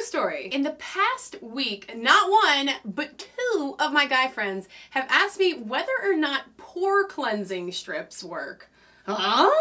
story. In the past week, not one, but two of my guy friends have asked me whether or not pore cleansing strips work. Huh?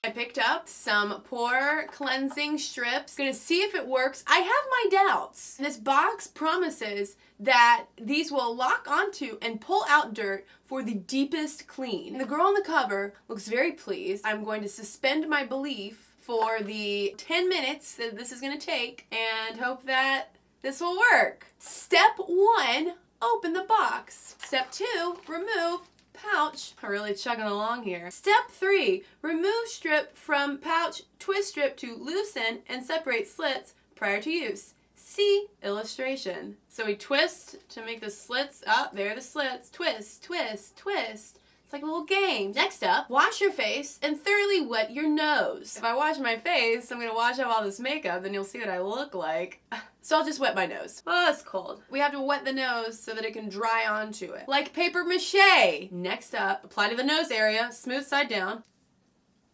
I picked up some pore cleansing strips. Gonna see if it works. I have my doubts. This box promises that these will lock onto and pull out dirt for the deepest clean. The girl on the cover looks very pleased. I'm going to suspend my belief for the 10 minutes that this is gonna take and hope that this will work. Step 1, open the box. Step 2, remove pouch. I'm really chugging along here. Step 3, remove strip from pouch, twist strip to loosen and separate slits prior to use. See illustration. So we twist to make the slits up. There are the slits. Twist, twist, twist. It's like a little game. Next up, wash your face and thoroughly wet your nose. If I wash my face, I'm gonna wash off all this makeup, then you'll see what I look like. So I'll just wet my nose. Oh, it's cold. We have to wet the nose so that it can dry onto it. Like paper mache. Next up, apply to the nose area, smooth side down,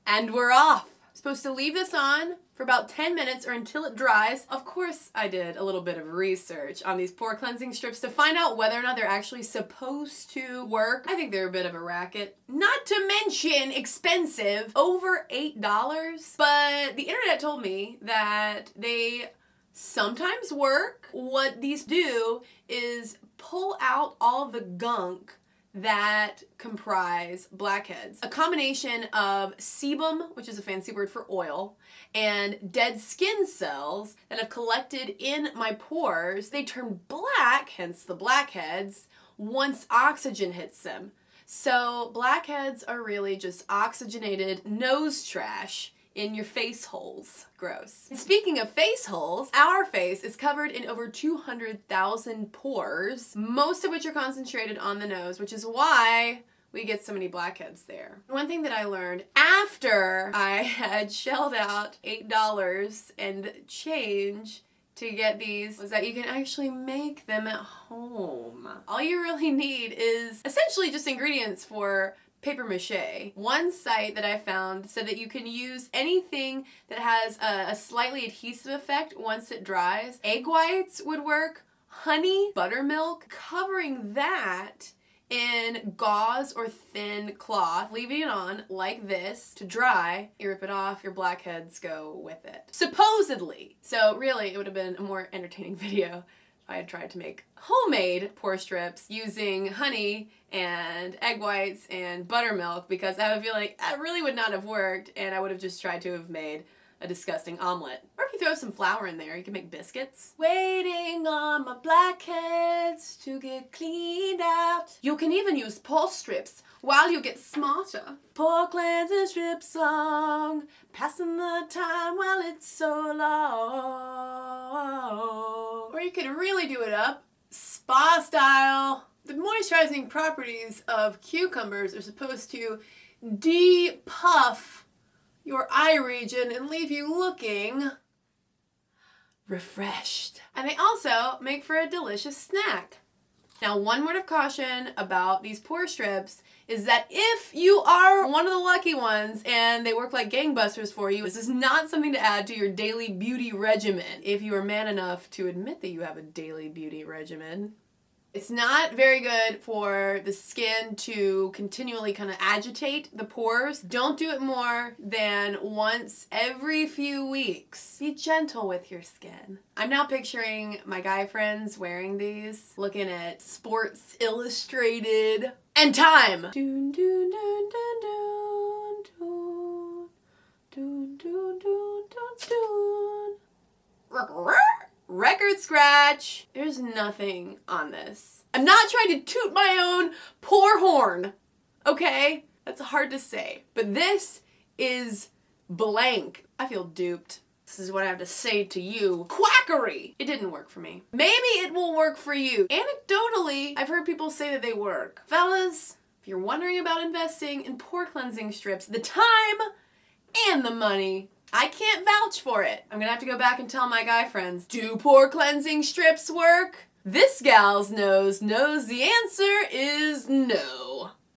and we're off. Supposed to leave this on for about 10 minutes or until it dries. Of course, I did a little bit of research on these pore cleansing strips to find out whether or not they're actually supposed to work. I think they're a bit of a racket. Not to mention expensive, over $8. But the internet told me that they sometimes work. What these do is pull out all of the gunk that comprise blackheads. A combination of sebum, which is a fancy word for oil, and dead skin cells that have collected in my pores. They turn black, hence the blackheads, once oxygen hits them. So blackheads are really just oxygenated nose trash in your face holes. Gross. And speaking of face holes, our face is covered in over 200,000 pores, most of which are concentrated on the nose, which is why we get so many blackheads there. One thing that I learned after I had shelled out $8 and change to get these was that you can actually make them at home. All you really need is essentially just ingredients for paper mache. One site that I found said that you can use anything that has a slightly adhesive effect once it dries. Egg whites would work, honey, buttermilk, covering that in gauze or thin cloth, leaving it on like this to dry. You rip it off, your blackheads go with it. Supposedly. So really, it would have been a more entertaining video I had tried to make homemade pore strips using honey and egg whites and buttermilk, because I have a feeling that really would not have worked and I would have just tried to have made a disgusting omelet. Or if you throw some flour in there, you can make biscuits. Waiting on my blackheads to get cleaned out. You can even use pore strips while you get smarter. Pore cleansing strip song, passing the time while it's so long. Or you can really do it up, spa style. The moisturizing properties of cucumbers are supposed to depuff your eye region and leave you looking refreshed. And they also make for a delicious snack. Now, one word of caution about these pore strips is that if you are one of the lucky ones and they work like gangbusters for you, this is not something to add to your daily beauty regimen. If you are man enough to admit that you have a daily beauty regimen, it's not very good for the skin to continually kind of agitate the pores. Don't do it more than once every few weeks. Be gentle with your skin. I'm now picturing my guy friends wearing these, looking at Sports Illustrated. And time! Doon, doon, doon, doon, doon, doon, doon, doon, doon, doon. Record scratch. There's nothing on this. I'm not trying to toot my own pore horn, okay? That's hard to say. But this is blank. I feel duped. This is what I have to say to you. Quackery! It didn't work for me. Maybe it will work for you. Anecdotally, I've heard people say that they work. Fellas, if you're wondering about investing in pore cleansing strips, the time and the money, I can't vouch for it. I'm gonna have to go back and tell my guy friends, do pore cleansing strips work? This gal's nose knows the answer is no.